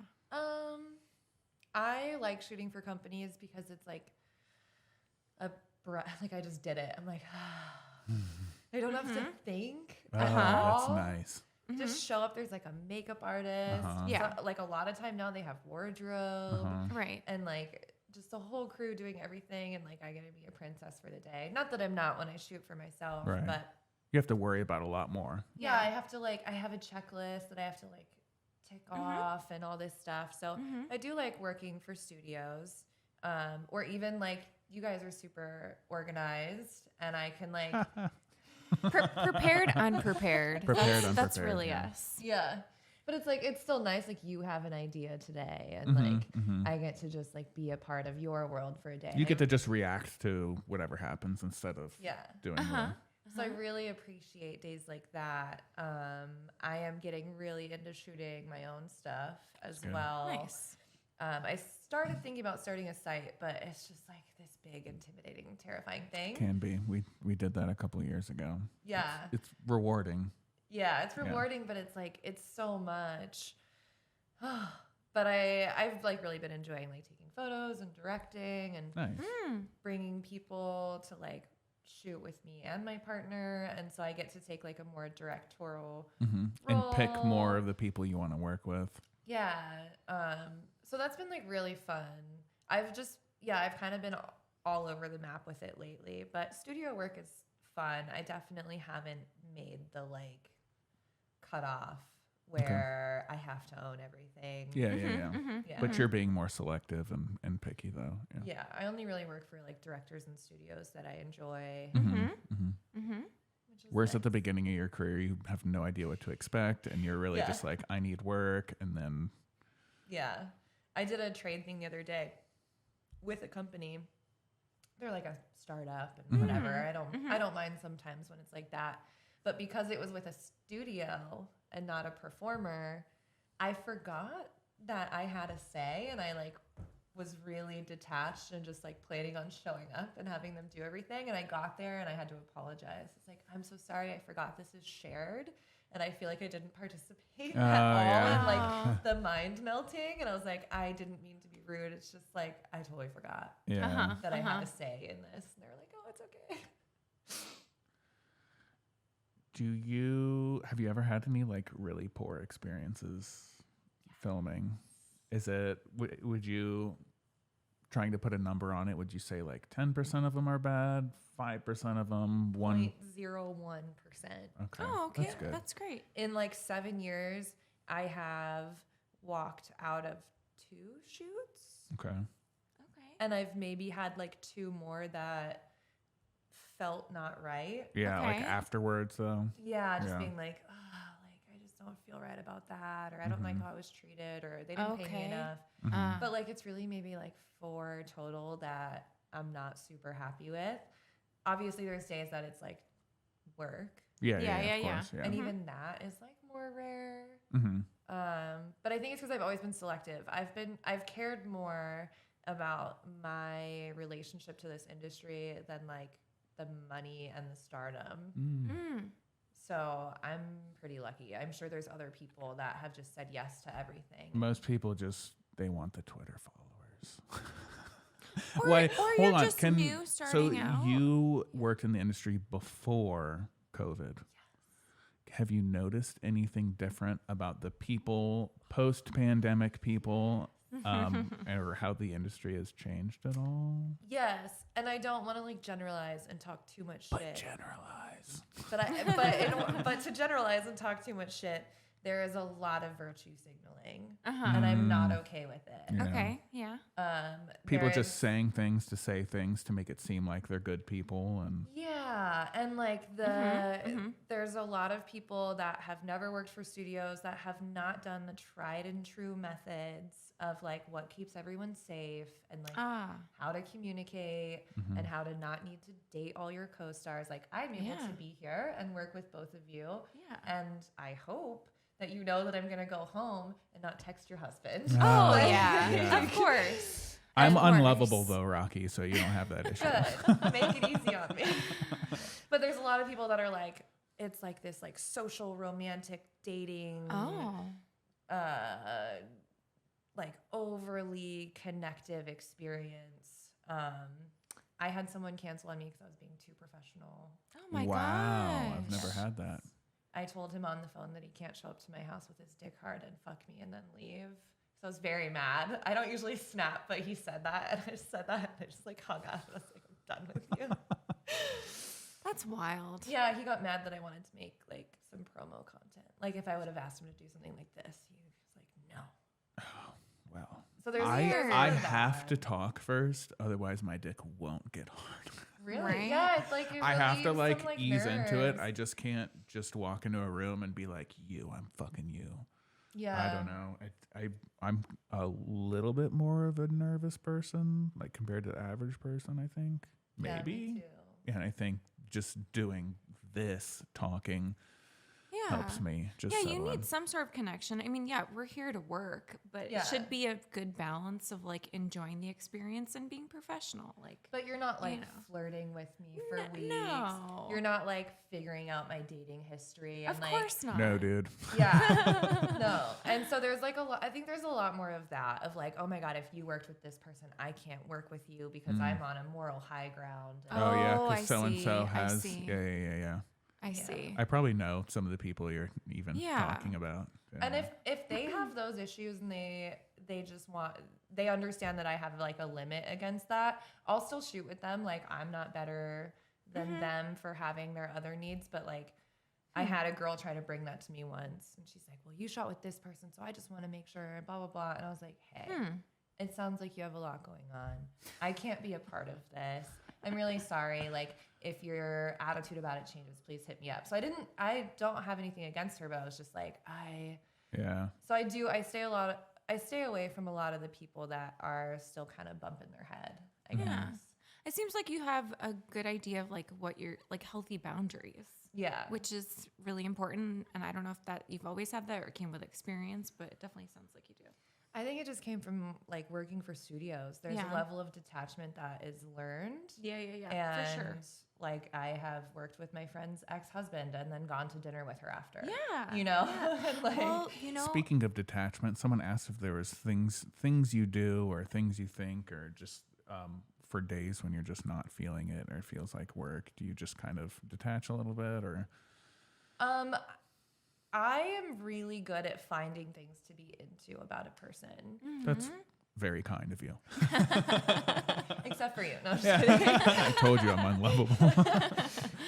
Speaker 2: I like shooting for companies because it's like like I just did it. I'm like, I don't have to think at
Speaker 1: that's
Speaker 2: all.
Speaker 1: nice.
Speaker 2: Just show up. There's like a makeup artist.
Speaker 3: Yeah.
Speaker 2: So, like a lot of time now they have wardrobe
Speaker 3: Right.
Speaker 2: and like just the whole crew doing everything. And like I get to be a princess for the day. Not that I'm not when I shoot for myself,
Speaker 1: Right.
Speaker 2: but
Speaker 1: You have to worry about a lot more.
Speaker 2: yeah, I have to like, I have a checklist that I have to like tick off and all this stuff. So I do like working for studios, or even like you guys are super organized and I can like,
Speaker 3: Prepared, unprepared.
Speaker 1: Prepared,
Speaker 3: That's
Speaker 1: unprepared,
Speaker 3: really
Speaker 1: yeah.
Speaker 3: us.
Speaker 2: yeah. But it's like, it's still nice. Like you have an idea today and like I get to just like be a part of your world for a day.
Speaker 1: You get to just react to whatever happens instead of doing
Speaker 2: So I really appreciate days like that. I am getting really into shooting my own stuff as well.
Speaker 3: Nice.
Speaker 2: I started thinking about starting a site, but it's just like this big, intimidating, terrifying thing.
Speaker 1: Can be. We did that a couple of years ago.
Speaker 2: Yeah.
Speaker 1: It's rewarding.
Speaker 2: Yeah, it's rewarding, but it's like, it's so much. But I've like really been enjoying like taking photos and directing and bringing people to like shoot with me and my partner. And so I get to take like a more directorial role.
Speaker 1: And pick more of the people you want to work with.
Speaker 2: Yeah. So that's been like really fun. I've kind of been all over the map with it lately, but studio work is fun. I definitely haven't made the like cutoff where I have to own everything.
Speaker 1: Yeah. But you're being more selective and picky though.
Speaker 2: Yeah. I only really work for like directors and studios that I enjoy.
Speaker 1: Whereas at the beginning of your career, you have no idea what to expect, and you're really just like, I need work, and then.
Speaker 2: Yeah, I did a trade thing the other day with a company. They're like a startup and whatever. I don't mind sometimes when it's like that, but because it was with a studio and not a performer, I forgot that I had a say, and I like was really detached and just like planning on showing up and having them do everything. And I got there and I had to apologize. It's like, I'm so sorry. I forgot this is shared. And I feel like I didn't participate at all in like the mind melting. And I was like, I didn't mean to be rude. It's just like, I totally forgot that I had a say in this. And they were like, oh, it's okay.
Speaker 1: Have you ever had any like really poor experiences filming? Is it, would you, trying to put a number on it, would you say like 10% of them are bad, 5% of them, 1?
Speaker 2: 0.01%.
Speaker 1: Okay.
Speaker 3: Oh, okay.
Speaker 1: That's good.
Speaker 3: That's great.
Speaker 2: In like 7 years, I have walked out of 2 shoots.
Speaker 1: Okay.
Speaker 2: And I've maybe had like 2 more that felt not right.
Speaker 1: Yeah, like afterwards though.
Speaker 2: Yeah, just being like, I just don't feel right about that, or I don't like how I was treated, or they didn't pay me enough. But like, it's really maybe like 4 total that I'm not super happy with. Obviously, there's days that it's like work.
Speaker 1: Yeah. Of course,
Speaker 2: And even that is like more rare. But I think it's because I've always been selective. I've cared more about my relationship to this industry than like the money and the stardom. So I'm pretty lucky. I'm sure there's other people that have just said yes to everything.
Speaker 1: Most people they want the Twitter followers.
Speaker 3: Or you're just new starting out.
Speaker 1: So you worked in the industry before COVID. Yes. Have you noticed anything different about the people, post-pandemic people, or how the industry has changed at all?
Speaker 2: Yes, and I don't want to like generalize and talk too much shit.
Speaker 1: But generalize.
Speaker 2: But to generalize and talk too much shit, there is a lot of virtue signaling, and I'm not okay with it.
Speaker 1: Yeah.
Speaker 3: Okay, yeah.
Speaker 1: People just saying things to say things to make it seem like they're good people, and
Speaker 2: and like there's a lot of people that have never worked for studios, that have not done the tried and true methods of like what keeps everyone safe, and like how to communicate and how to not need to date all your co-stars. Like, I'm able to be here and work with both of you, and I hope that you know that I'm gonna go home and not text your husband.
Speaker 3: Oh yeah, of course.
Speaker 1: I'm unlovable though, Rocky, so you don't have that issue.
Speaker 2: Good. Make it easy on me. But there's a lot of people that are like, it's like this like social romantic dating. Like overly connective experience. I had someone cancel on me because I was being too professional.
Speaker 3: Oh my
Speaker 1: gosh. Wow, I've
Speaker 2: Yes.
Speaker 1: never had that.
Speaker 2: I told him on the phone that he can't show up to my house with his dick hard and fuck me and then leave. So I was very mad. I don't usually snap, but he said that, and I just said that, and I just like hung up. I was like, I'm done with you.
Speaker 3: That's wild.
Speaker 2: Yeah, he got mad that I wanted to make like some promo content. Like if I would have asked him to do something like this, he was like, no.
Speaker 1: Oh, well.
Speaker 2: So there's
Speaker 1: I have to talk first, otherwise my dick won't get hard.
Speaker 2: Really?
Speaker 3: Right?
Speaker 2: Yeah, it's like
Speaker 1: I have to like
Speaker 2: some,
Speaker 1: ease into it.
Speaker 2: nerves.
Speaker 1: I just can't just walk into a room and be like, I'm fucking you.
Speaker 2: Yeah.
Speaker 1: I don't know. I'm a little bit more of a nervous person, like compared to the average person, I think.
Speaker 2: Yeah,
Speaker 1: Maybe.
Speaker 2: me too.
Speaker 1: Yeah, and I think just doing this, talking, helps me just
Speaker 3: you
Speaker 1: settle in.
Speaker 3: need some sort of connection. I mean, we're here to work, but it should be a good balance of like enjoying the experience and being professional. Like,
Speaker 2: but you're not like flirting with me for weeks.
Speaker 3: No.
Speaker 2: You're not like figuring out my dating history. And,
Speaker 3: of course not.
Speaker 1: No, dude.
Speaker 2: Yeah. No. And so there's like I think there's a lot more of that, of like, oh my God, if you worked with this person, I can't work with you because I'm on a moral high ground.
Speaker 1: Oh, yeah,
Speaker 3: I
Speaker 1: because so-and-so
Speaker 3: see.
Speaker 1: has,
Speaker 3: I see.
Speaker 1: yeah.
Speaker 3: I see.
Speaker 1: I probably know some of the people you're even talking about. Yeah.
Speaker 2: And if they have those issues and they they understand that I have like a limit against that, I'll still shoot with them. Like, I'm not better than them for having their other needs. But like, I had a girl try to bring that to me once, and she's like, well, you shot with this person, so I just want to make sure, blah, blah, blah. And I was like, hey, it sounds like you have a lot going on. I can't be a part of this. I'm really sorry. Like, if your attitude about it changes, please hit me up. So I don't have anything against her, but I was just like, So I stay away from a lot of the people that are still kind of bumping their head, I guess.
Speaker 3: It seems like you have a good idea of like what your like healthy boundaries.
Speaker 2: Yeah.
Speaker 3: Which is really important. And I don't know if that you've always had that or it came with experience, but it definitely sounds like you do.
Speaker 2: I think it just came from like working for studios. There's a level of detachment that is learned.
Speaker 3: Yeah,
Speaker 2: And
Speaker 3: for sure.
Speaker 2: like I have worked with my friend's ex-husband and then gone to dinner with her after.
Speaker 3: Yeah.
Speaker 2: You know? Like,
Speaker 3: well, you know.
Speaker 1: Speaking of detachment, someone asked if there was things you do or things you think or just for days when you're just not feeling it or it feels like work. Do you just kind of detach a little bit or?
Speaker 2: I am really good at finding things to be into about a person.
Speaker 1: That's very kind of you.
Speaker 2: Except for you. No, I'm just kidding.
Speaker 1: I told you I'm unlovable.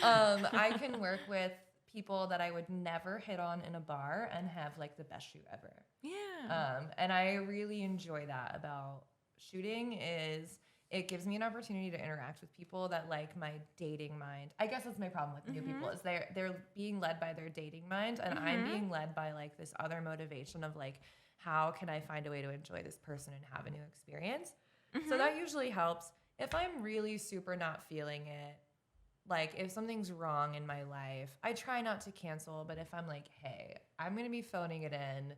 Speaker 2: I can work with people that I would never hit on in a bar and have like the best shoot ever.
Speaker 3: Yeah.
Speaker 2: And I really enjoy that about shooting is it gives me an opportunity to interact with people that like my dating mind. I guess that's my problem with new people is they're being led by their dating mind and I'm being led by like this other motivation of like, how can I find a way to enjoy this person and have a new experience? So that usually helps. If I'm really super not feeling it, like if something's wrong in my life, I try not to cancel, but if I'm like, hey, I'm going to be phoning it in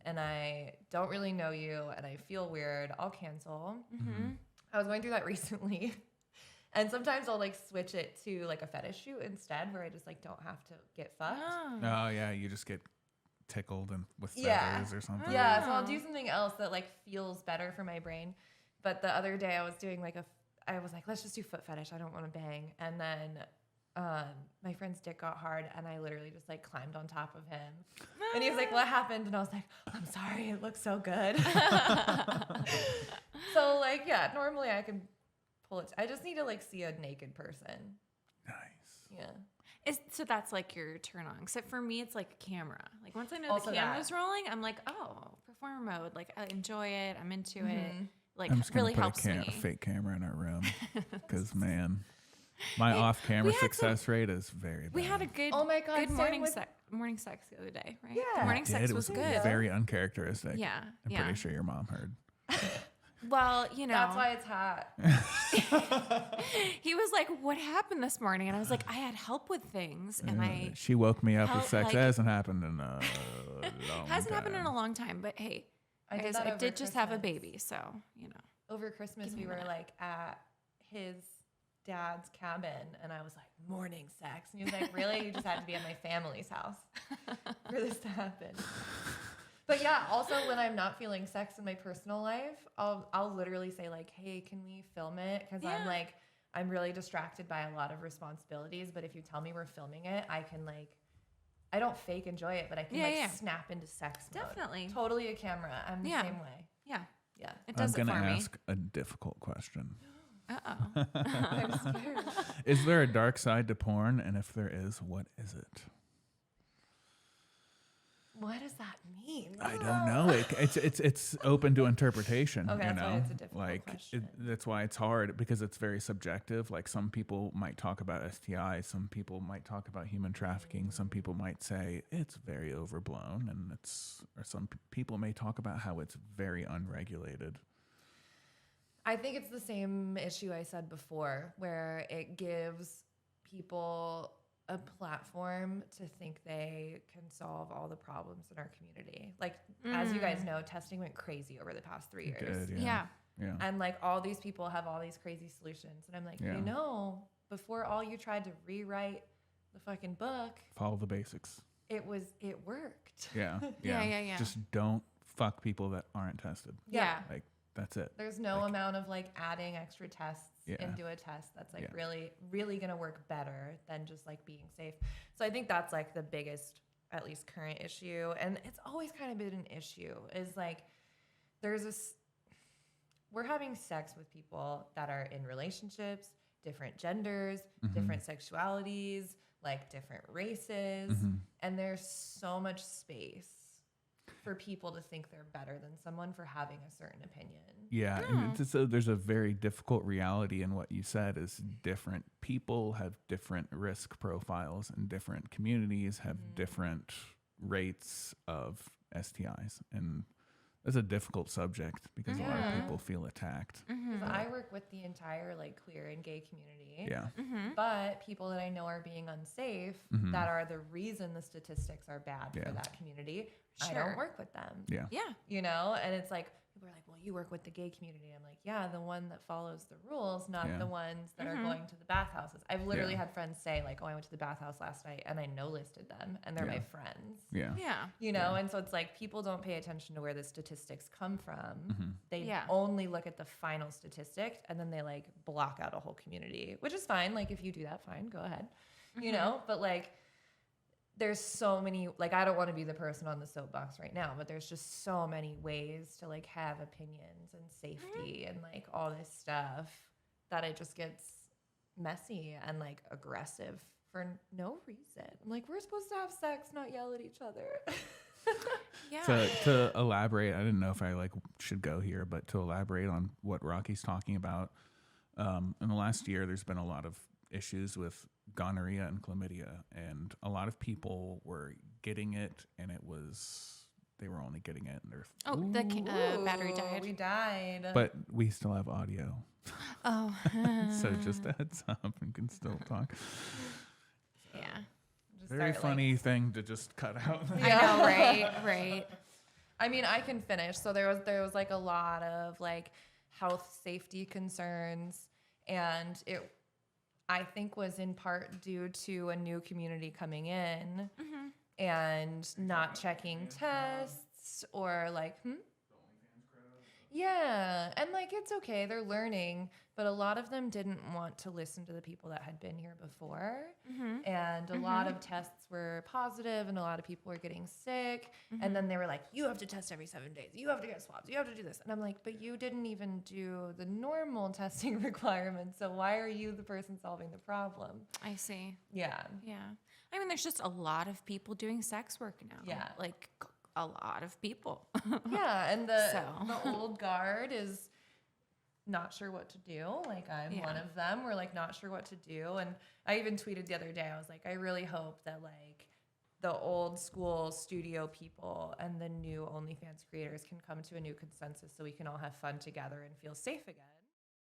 Speaker 2: and I don't really know you and I feel weird, I'll cancel. I was going through that recently. And sometimes I'll like switch it to like a fetish shoot instead where I just like don't have to get fucked.
Speaker 1: Oh yeah, you just get tickled and with feathers or something.
Speaker 2: Yeah, so I'll do something else that like feels better for my brain. But the other day I was doing like I was like, let's just do foot fetish. I don't want to bang. And then my friend's dick got hard and I literally just like climbed on top of him. And he was like, what happened? And I was like, I'm sorry, it looks so good. So like, yeah, normally I can pull it. I just need to like see a naked person.
Speaker 1: Nice.
Speaker 2: Yeah.
Speaker 3: So that's like your turn on. Except for me, it's like a camera. Like once I know
Speaker 2: Also
Speaker 3: the camera's rolling, I'm like, oh, performer mode. Like I enjoy it. I'm into it. Like
Speaker 1: I'm just gonna
Speaker 3: really
Speaker 1: put
Speaker 3: helps me.
Speaker 1: a fake camera in our room because man, my off-camera success rate is very bad.
Speaker 3: We had a good,
Speaker 2: Oh my God,
Speaker 3: good
Speaker 2: same
Speaker 3: morning
Speaker 2: with-
Speaker 3: morning sex the other day, right?
Speaker 2: Yeah.
Speaker 3: The morning
Speaker 1: Did.
Speaker 3: sex
Speaker 1: It
Speaker 3: was
Speaker 1: was
Speaker 3: good.
Speaker 1: very uncharacteristic.
Speaker 3: Yeah,
Speaker 1: I'm pretty sure your mom heard.
Speaker 3: Well, you know,
Speaker 2: That's why it's hot.
Speaker 3: he was like, "What happened this morning?" And I was like, "I had help with things, and I
Speaker 1: She woke me up with
Speaker 3: Help,
Speaker 1: sex.
Speaker 3: like-
Speaker 1: That hasn't happened in a long
Speaker 3: hasn't happened in
Speaker 1: time.
Speaker 3: a long time." But hey,
Speaker 2: I did
Speaker 3: guys,
Speaker 2: that
Speaker 3: I
Speaker 2: over
Speaker 3: did just have a
Speaker 2: Christmas.
Speaker 3: baby, so you know.
Speaker 2: Over Christmas,
Speaker 3: Give me
Speaker 2: we
Speaker 3: a
Speaker 2: were
Speaker 3: minute.
Speaker 2: like at his dad's cabin, and I was like, morning sex. And he was like, really? You just had to be at my family's house for this to happen. But yeah, also when I'm not feeling sex in my personal life, I'll literally say like, hey, can we film it? Because I'm like, I'm really distracted by a lot of responsibilities. But if you tell me we're filming it, I can like, I don't fake enjoy it, but I can snap into sex mode.
Speaker 3: Definitely.
Speaker 2: Totally a camera. I'm the
Speaker 3: Yeah.
Speaker 2: same way.
Speaker 3: Yeah,
Speaker 2: Yeah.
Speaker 3: it
Speaker 1: I'm
Speaker 3: does it
Speaker 1: gonna
Speaker 3: for me.
Speaker 1: ask a difficult question.
Speaker 3: Uh-oh.
Speaker 2: I'm scared.
Speaker 1: Is there a dark side to porn? And if there is, what is it?
Speaker 2: What does that mean?
Speaker 1: I don't know. It's open to interpretation.
Speaker 2: Okay,
Speaker 1: you
Speaker 2: that's
Speaker 1: know,
Speaker 2: why it's a difficult
Speaker 1: like
Speaker 2: question.
Speaker 1: that's why it's hard because it's very subjective. Like some people might talk about STIs, some people might talk about human trafficking, some people might say it's very overblown, and some people may talk about how it's very unregulated.
Speaker 2: I think it's the same issue I said before, where it gives people a platform to think they can solve all the problems in our community. Like, as you guys know, testing went crazy over the past 3 years.
Speaker 3: Yeah.
Speaker 2: And like all these people have all these crazy solutions. And I'm like, you know, before all you tried to rewrite the fucking book,
Speaker 1: Follow the basics.
Speaker 2: it worked.
Speaker 1: Yeah.
Speaker 3: Yeah.
Speaker 1: Just don't fuck people that aren't tested.
Speaker 3: Yeah.
Speaker 1: Like that's it.
Speaker 2: There's no amount of like adding extra tests into a test that's like really, really going to work better than just like being safe. So I think that's like the biggest, at least current issue. And it's always kind of been an issue is like, we're having sex with people that are in relationships, different genders, different sexualities, like different races. And there's so much space for people to think they're better than someone for having a certain opinion.
Speaker 1: Yeah, and so there's a very difficult reality in what you said is different people have different risk profiles and different communities have different rates of STIs. And that's a difficult subject because a lot of people feel attacked.
Speaker 2: Because I work with the entire like queer and gay community.
Speaker 1: Yeah.
Speaker 2: But people that I know are being unsafe, that are the reason the statistics are bad for that community, I don't work with them.
Speaker 1: Yeah.
Speaker 3: Yeah.
Speaker 2: You know, and it's like people are like, well, you work with the gay community. I'm like, yeah, the one that follows the rules, not the ones that are going to the bathhouses. I've literally had friends say like, oh, I went to the bathhouse last night and I no listed them and they're my friends.
Speaker 1: Yeah.
Speaker 3: Yeah.
Speaker 2: You know, and so it's like people don't pay attention to where the statistics come from. They
Speaker 3: Yeah.
Speaker 2: only look at the final statistic and then they like block out a whole community, which is fine. Like if you do that, fine, go ahead. You know, but like there's so many, like I don't want to be the person on the soapbox right now, but there's just so many ways to like have opinions and safety and like all this stuff that it just gets messy and like aggressive for no reason. I'm like, we're supposed to have sex, not yell at each other.
Speaker 3: Yeah.
Speaker 1: To elaborate, I didn't know if I like should go here, but to elaborate on what Rocky's talking about, in the last year, there's been a lot of issues with gonorrhea and chlamydia, and a lot of people were getting it, and they were only getting it, and
Speaker 3: The battery died.
Speaker 2: We died.
Speaker 1: but we still have audio,
Speaker 3: Oh.
Speaker 1: so just a heads up, and can still talk.
Speaker 3: Yeah.
Speaker 2: Just
Speaker 1: Very
Speaker 2: start,
Speaker 1: funny thing to just cut out.
Speaker 3: I know, right? Right.
Speaker 2: I mean, I can finish. So there was like a lot of like health safety concerns, and it I think was in part due to a new community coming in and not checking tests or like yeah, and like it's okay, they're learning, but a lot of them didn't want to listen to the people that had been here before. And a lot of tests were positive and a lot of people were getting sick. And then they were like, you have to test every 7 days. You have to get swabs. You have to do this. And I'm like, but you didn't even do the normal testing requirements. So why are you the person solving the problem?
Speaker 3: I see.
Speaker 2: Yeah.
Speaker 3: Yeah. I mean, there's just a lot of people doing sex work now.
Speaker 2: Yeah.
Speaker 3: Like a lot of people.
Speaker 2: Yeah. And the
Speaker 3: So.
Speaker 2: old guard is not sure what to do. Like I'm one of them. We're like not sure what to do. And I even tweeted the other day, I was like, I really hope that like the old school studio people and the new OnlyFans creators can come to a new consensus so we can all have fun together and feel safe again.